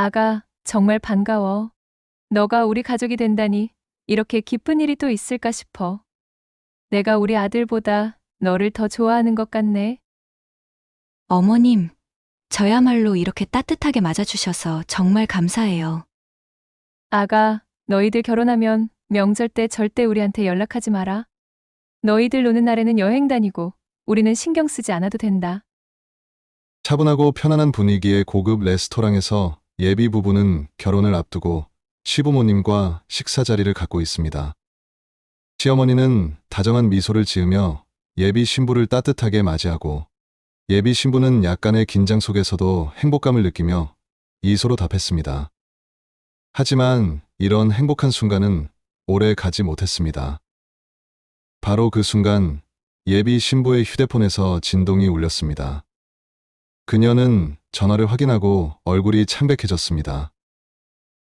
아가, 정말 반가워. 너가 우리 가족이 된다니 이렇게 기쁜 일이 또 있을까 싶어. 내가 우리 아들보다 너를 더 좋아하는 것 같네. 어머님, 저야말로 이렇게 따뜻하게 맞아주셔서 정말 감사해요. 아가, 너희들 결혼하면 명절 때 절대 우리한테 연락하지 마라. 너희들 노는 날에는 여행 다니고 우리는 신경 쓰지 않아도 된다. 차분하고 편안한 분위기의 고급 레스토랑에서 예비 부부는 결혼을 앞두고 시부모님과 식사 자리를 갖고 있습니다. 시어머니는 다정한 미소를 지으며 예비 신부를 따뜻하게 맞이하고 예비 신부는 약간의 긴장 속에서도 행복감을 느끼며 이소로 답했습니다. 하지만 이런 행복한 순간은 오래 가지 못했습니다. 바로 그 순간 예비 신부의 휴대폰에서 진동이 울렸습니다. 그녀는 전화를 확인하고 얼굴이 창백해졌습니다.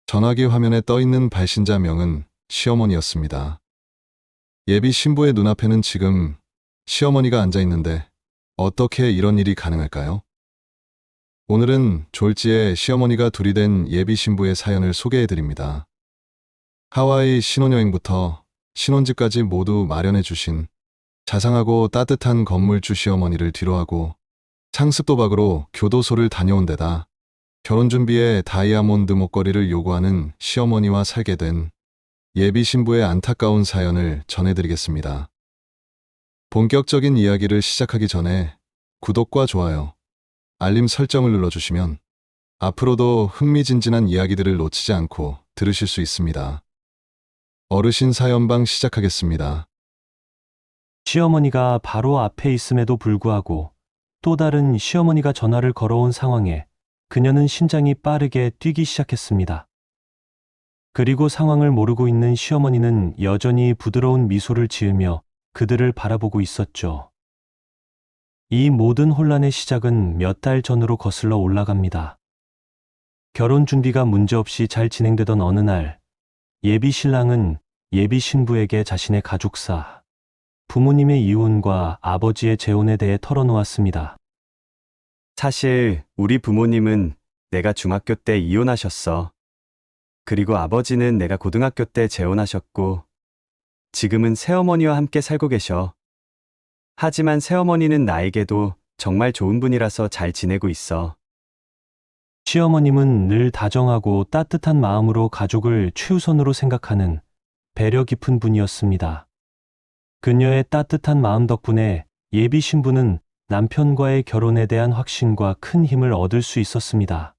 전화기 화면에 떠있는 발신자 명은 시어머니였습니다. 예비 신부의 눈앞에는 지금 시어머니가 앉아 있는데 어떻게 이런 일이 가능할까요? 오늘은 졸지에 시어머니가 둘이 된 예비 신부의 사연을 소개해 드립니다. 하와이 신혼여행부터 신혼집까지 모두 마련해 주신 자상하고 따뜻한 건물주 시어머니를 뒤로하고 상습 도박으로 교도소를 다녀온 데다 결혼 준비에 다이아몬드 목걸이를 요구하는 시어머니와 살게 된 예비 신부의 안타까운 사연을 전해드리겠습니다. 본격적인 이야기를 시작하기 전에 구독과 좋아요, 알림 설정을 눌러주시면 앞으로도 흥미진진한 이야기들을 놓치지 않고 들으실 수 있습니다. 어르신 사연방 시작하겠습니다. 시어머니가 바로 앞에 있음에도 불구하고 또 다른 시어머니가 전화를 걸어온 상황에 그녀는 심장이 빠르게 뛰기 시작했습니다. 그리고 상황을 모르고 있는 시어머니는 여전히 부드러운 미소를 지으며 그들을 바라보고 있었죠. 이 모든 혼란의 시작은 몇 달 전으로 거슬러 올라갑니다. 결혼 준비가 문제없이 잘 진행되던 어느 날, 예비 신랑은 예비 신부에게 자신의 가족사, 부모님의 이혼과 아버지의 재혼에 대해 털어놓았습니다. 사실 우리 부모님은 내가 중학교 때 이혼하셨어. 그리고 아버지는 내가 고등학교 때 재혼하셨고, 지금은 새어머니와 함께 살고 계셔. 하지만 새어머니는 나에게도 정말 좋은 분이라서 잘 지내고 있어. 시어머님은 늘 다정하고 따뜻한 마음으로 가족을 최우선으로 생각하는 배려 깊은 분이었습니다. 그녀의 따뜻한 마음 덕분에 예비 신부는 남편과의 결혼에 대한 확신과 큰 힘을 얻을 수 있었습니다.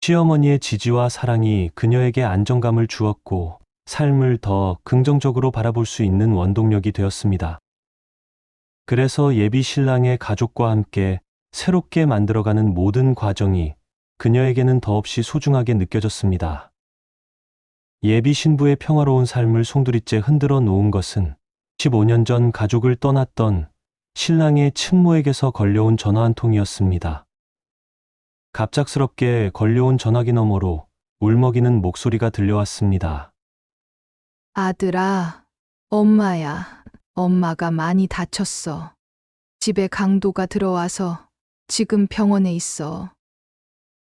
시어머니의 지지와 사랑이 그녀에게 안정감을 주었고 삶을 더 긍정적으로 바라볼 수 있는 원동력이 되었습니다. 그래서 예비 신랑의 가족과 함께 새롭게 만들어가는 모든 과정이 그녀에게는 더없이 소중하게 느껴졌습니다. 예비 신부의 평화로운 삶을 송두리째 흔들어 놓은 것은 15년 전 가족을 떠났던 신랑의 친모에게서 걸려온 전화 한 통이었습니다. 갑작스럽게 걸려온 전화기 너머로 울먹이는 목소리가 들려왔습니다. 아들아, 엄마야. 엄마가 많이 다쳤어. 집에 강도가 들어와서 지금 병원에 있어.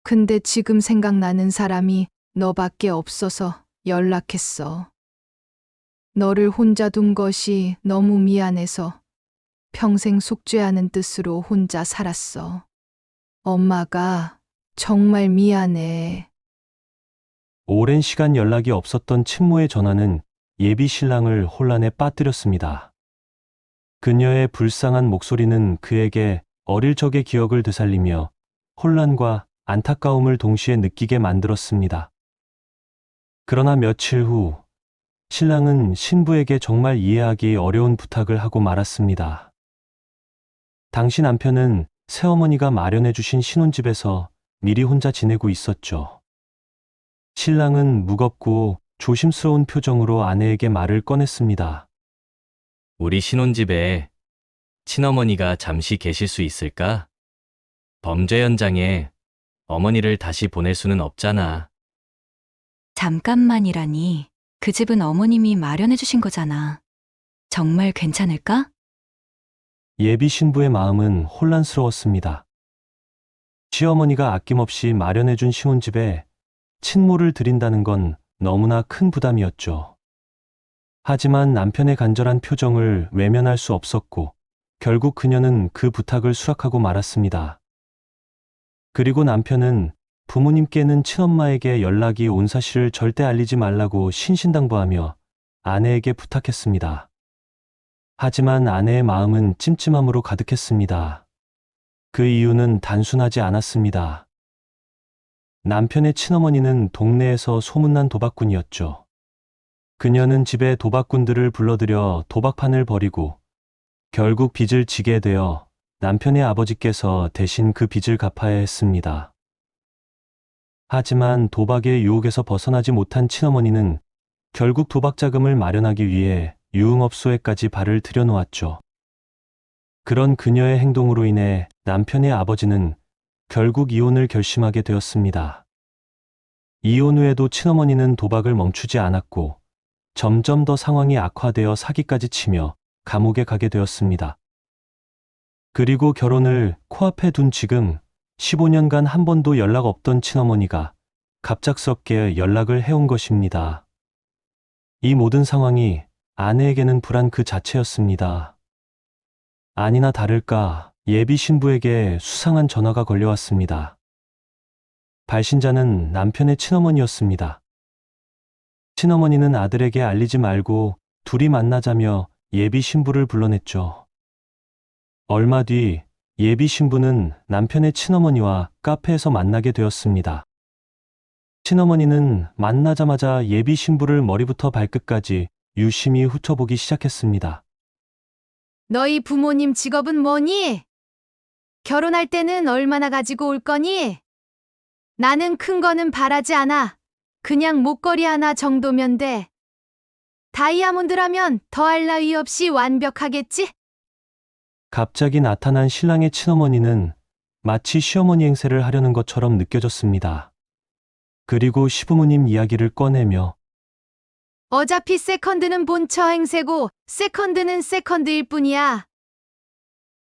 근데 지금 생각나는 사람이 너밖에 없어서 연락했어. 너를 혼자 둔 것이 너무 미안해서 평생 속죄하는 뜻으로 혼자 살았어. 엄마가 정말 미안해. 오랜 시간 연락이 없었던 친모의 전화는 예비 신랑을 혼란에 빠뜨렸습니다. 그녀의 불쌍한 목소리는 그에게 어릴 적의 기억을 되살리며 혼란과 안타까움을 동시에 느끼게 만들었습니다. 그러나 며칠 후 신랑은 신부에게 정말 이해하기 어려운 부탁을 하고 말았습니다. 당시 남편은 새어머니가 마련해 주신 신혼집에서 미리 혼자 지내고 있었죠. 신랑은 무겁고 조심스러운 표정으로 아내에게 말을 꺼냈습니다. 우리 신혼집에 친어머니가 잠시 계실 수 있을까? 범죄 현장에 어머니를 다시 보낼 수는 없잖아. 잠깐만이라니, 그 집은 어머님이 마련해 주신 거잖아. 정말 괜찮을까? 예비 신부의 마음은 혼란스러웠습니다. 시어머니가 아낌없이 마련해준 신혼집에 친모를 드린다는 건 너무나 큰 부담이었죠. 하지만 남편의 간절한 표정을 외면할 수 없었고, 결국 그녀는 그 부탁을 수락하고 말았습니다. 그리고 남편은 부모님께는 친엄마에게 연락이 온 사실을 절대 알리지 말라고 신신당부하며 아내에게 부탁했습니다. 하지만 아내의 마음은 찜찜함으로 가득했습니다. 그 이유는 단순하지 않았습니다. 남편의 친어머니는 동네에서 소문난 도박꾼이었죠. 그녀는 집에 도박꾼들을 불러들여 도박판을 벌이고 결국 빚을 지게 되어 남편의 아버지께서 대신 그 빚을 갚아야 했습니다. 하지만 도박의 유혹에서 벗어나지 못한 친어머니는 결국 도박 자금을 마련하기 위해 유흥업소에까지 발을 들여놓았죠. 그런 그녀의 행동으로 인해 남편의 아버지는 결국 이혼을 결심하게 되었습니다. 이혼 후에도 친어머니는 도박을 멈추지 않았고 점점 더 상황이 악화되어 사기까지 치며 감옥에 가게 되었습니다. 그리고 결혼을 코앞에 둔 지금 15년간 한 번도 연락 없던 친어머니가 갑작스럽게 연락을 해온 것입니다. 이 모든 상황이 아내에게는 불안 그 자체였습니다. 아니나 다를까 예비 신부에게 수상한 전화가 걸려왔습니다. 발신자는 남편의 친어머니였습니다. 친어머니는 아들에게 알리지 말고 둘이 만나자며 예비 신부를 불러냈죠. 얼마 뒤 예비 신부는 남편의 친어머니와 카페에서 만나게 되었습니다. 친어머니는 만나자마자 예비 신부를 머리부터 발끝까지 유심히 훑어보기 시작했습니다. 너희 부모님 직업은 뭐니? 결혼할 때는 얼마나 가지고 올 거니? 나는 큰 거는 바라지 않아. 그냥 목걸이 하나 정도면 돼. 다이아몬드라면 더할 나위 없이 완벽하겠지? 갑자기 나타난 신랑의 친어머니는 마치 시어머니 행세를 하려는 것처럼 느껴졌습니다. 그리고 시부모님 이야기를 꺼내며 어차피 세컨드는 본처 행세고 세컨드는 세컨드일 뿐이야.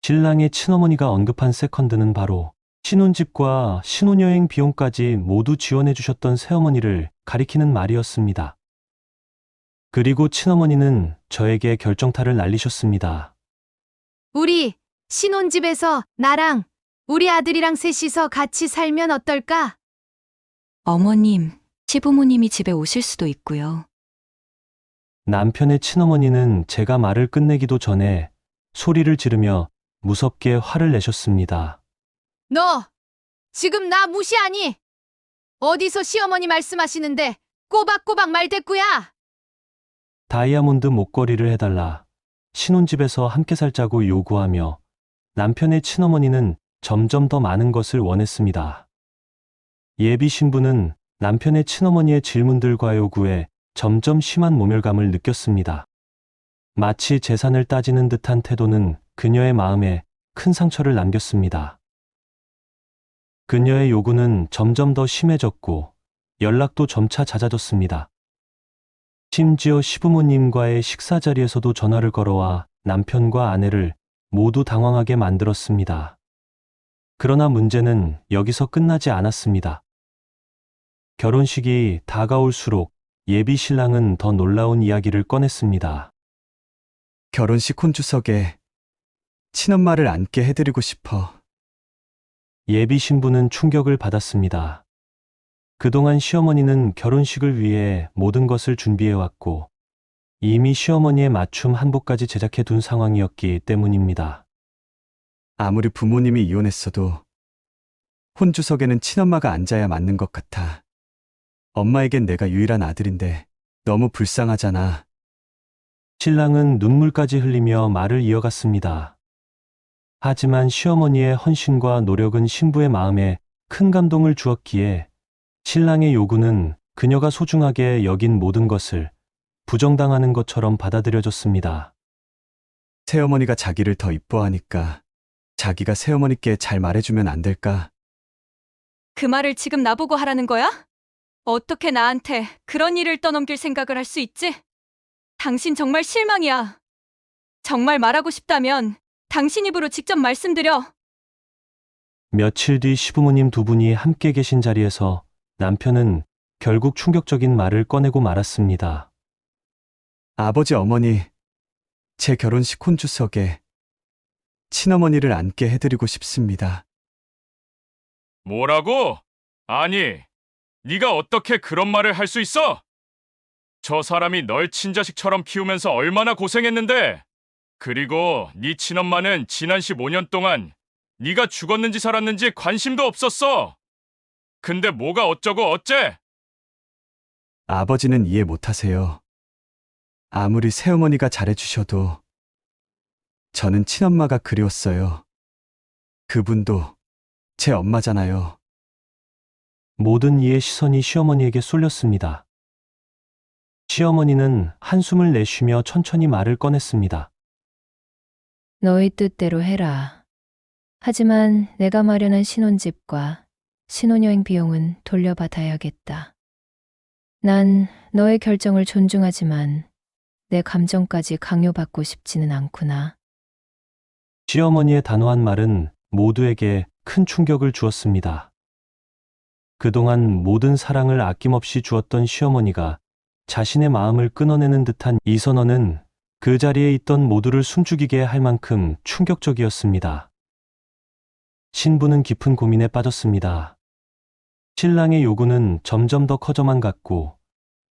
신랑의 친어머니가 언급한 세컨드는 바로 신혼집과 신혼여행 비용까지 모두 지원해 주셨던 새어머니를 가리키는 말이었습니다. 그리고 친어머니는 저에게 결정타를 날리셨습니다. 우리 신혼집에서 나랑 우리 아들이랑 셋이서 같이 살면 어떨까? 어머님, 시부모님이 집에 오실 수도 있고요. 남편의 친어머니는 제가 말을 끝내기도 전에 소리를 지르며 무섭게 화를 내셨습니다. 너 지금 나 무시하니? 어디서 시어머니 말씀하시는데 꼬박꼬박 말대꾸야? 다이아몬드 목걸이를 해달라. 신혼집에서 함께 살자고 요구하며 남편의 친어머니는 점점 더 많은 것을 원했습니다. 예비 신부는 남편의 친어머니의 질문들과 요구에 점점 심한 모멸감을 느꼈습니다. 마치 재산을 따지는 듯한 태도는 그녀의 마음에 큰 상처를 남겼습니다. 그녀의 요구는 점점 더 심해졌고 연락도 점차 잦아졌습니다. 심지어 시부모님과의 식사 자리에서도 전화를 걸어와 남편과 아내를 모두 당황하게 만들었습니다. 그러나 문제는 여기서 끝나지 않았습니다. 결혼식이 다가올수록 예비 신랑은 더 놀라운 이야기를 꺼냈습니다. 결혼식 혼주석에 친엄마를 앉게 해드리고 싶어. 예비 신부는 충격을 받았습니다. 그동안 시어머니는 결혼식을 위해 모든 것을 준비해왔고 이미 시어머니의 맞춤 한복까지 제작해 둔 상황이었기 때문입니다. 아무리 부모님이 이혼했어도 혼주석에는 친엄마가 앉아야 맞는 것 같아. 엄마에겐 내가 유일한 아들인데 너무 불쌍하잖아. 신랑은 눈물까지 흘리며 말을 이어갔습니다. 하지만 시어머니의 헌신과 노력은 신부의 마음에 큰 감동을 주었기에 신랑의 요구는 그녀가 소중하게 여긴 모든 것을 부정당하는 것처럼 받아들여졌습니다. 새어머니가 자기를 더 이뻐하니까 자기가 새어머니께 잘 말해주면 안 될까? 그 말을 지금 나보고 하라는 거야? 어떻게 나한테 그런 일을 떠넘길 생각을 할 수 있지? 당신 정말 실망이야. 정말 말하고 싶다면 당신 입으로 직접 말씀드려. 며칠 뒤 시부모님 두 분이 함께 계신 자리에서 남편은 결국 충격적인 말을 꺼내고 말았습니다. 아버지 어머니, 제 결혼식 혼주석에 친어머니를 앉게 해드리고 싶습니다. 뭐라고? 아니, 네가 어떻게 그런 말을 할 수 있어? 저 사람이 널 친자식처럼 키우면서 얼마나 고생했는데. 그리고 네 친엄마는 지난 15년 동안 네가 죽었는지 살았는지 관심도 없었어. 근데 뭐가 어쩌고 어째? 아버지는 이해 못하세요. 아무리 새어머니가 잘해주셔도 저는 친엄마가 그리웠어요. 그분도 제 엄마잖아요. 모든 이의 시선이 시어머니에게 쏠렸습니다. 시어머니는 한숨을 내쉬며 천천히 말을 꺼냈습니다. 너희 뜻대로 해라. 하지만 내가 마련한 신혼집과 신혼여행 비용은 돌려받아야겠다. 난 너의 결정을 존중하지만 내 감정까지 강요받고 싶지는 않구나. 시어머니의 단호한 말은 모두에게 큰 충격을 주었습니다. 그동안 모든 사랑을 아낌없이 주었던 시어머니가 자신의 마음을 끊어내는 듯한 이 선언은 그 자리에 있던 모두를 숨죽이게 할 만큼 충격적이었습니다. 신부는 깊은 고민에 빠졌습니다. 신랑의 요구는 점점 더 커져만 갔고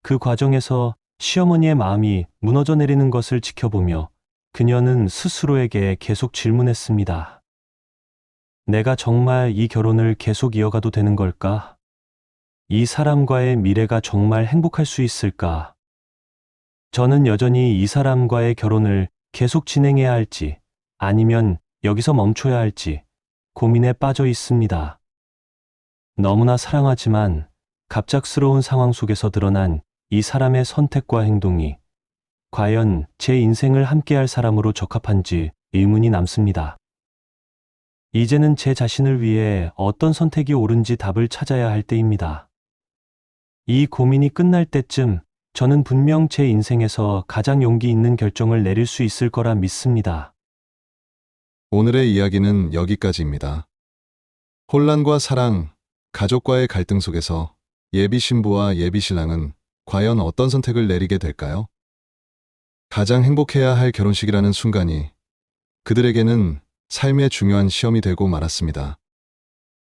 그 과정에서 시어머니의 마음이 무너져 내리는 것을 지켜보며 그녀는 스스로에게 계속 질문했습니다. 내가 정말 이 결혼을 계속 이어가도 되는 걸까? 이 사람과의 미래가 정말 행복할 수 있을까? 저는 여전히 이 사람과의 결혼을 계속 진행해야 할지 아니면 여기서 멈춰야 할지 고민에 빠져 있습니다. 너무나 사랑하지만 갑작스러운 상황 속에서 드러난 이 사람의 선택과 행동이 과연 제 인생을 함께할 사람으로 적합한지 의문이 남습니다. 이제는 제 자신을 위해 어떤 선택이 옳은지 답을 찾아야 할 때입니다. 이 고민이 끝날 때쯤 저는 분명 제 인생에서 가장 용기 있는 결정을 내릴 수 있을 거라 믿습니다. 오늘의 이야기는 여기까지입니다. 혼란과 사랑, 가족과의 갈등 속에서 예비 신부와 예비 신랑은 과연 어떤 선택을 내리게 될까요? 가장 행복해야 할 결혼식이라는 순간이 그들에게는 삶의 중요한 시험이 되고 말았습니다.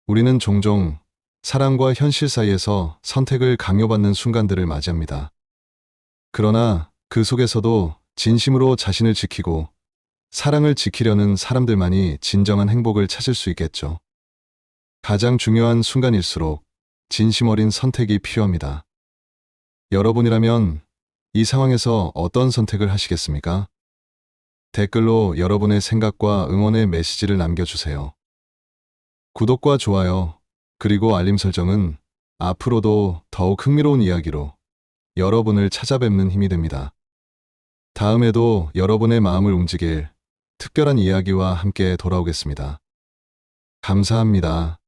우리는 종종 사랑과 현실 사이에서 선택을 강요받는 순간들을 맞이합니다. 그러나 그 속에서도 진심으로 자신을 지키고 사랑을 지키려는 사람들만이 진정한 행복을 찾을 수 있겠죠. 가장 중요한 순간일수록 진심 어린 선택이 필요합니다. 여러분이라면 이 상황에서 어떤 선택을 하시겠습니까? 댓글로 여러분의 생각과 응원의 메시지를 남겨주세요. 구독과 좋아요, 그리고 알림 설정은 앞으로도 더욱 흥미로운 이야기로 여러분을 찾아뵙는 힘이 됩니다. 다음에도 여러분의 마음을 움직일 특별한 이야기와 함께 돌아오겠습니다. 감사합니다.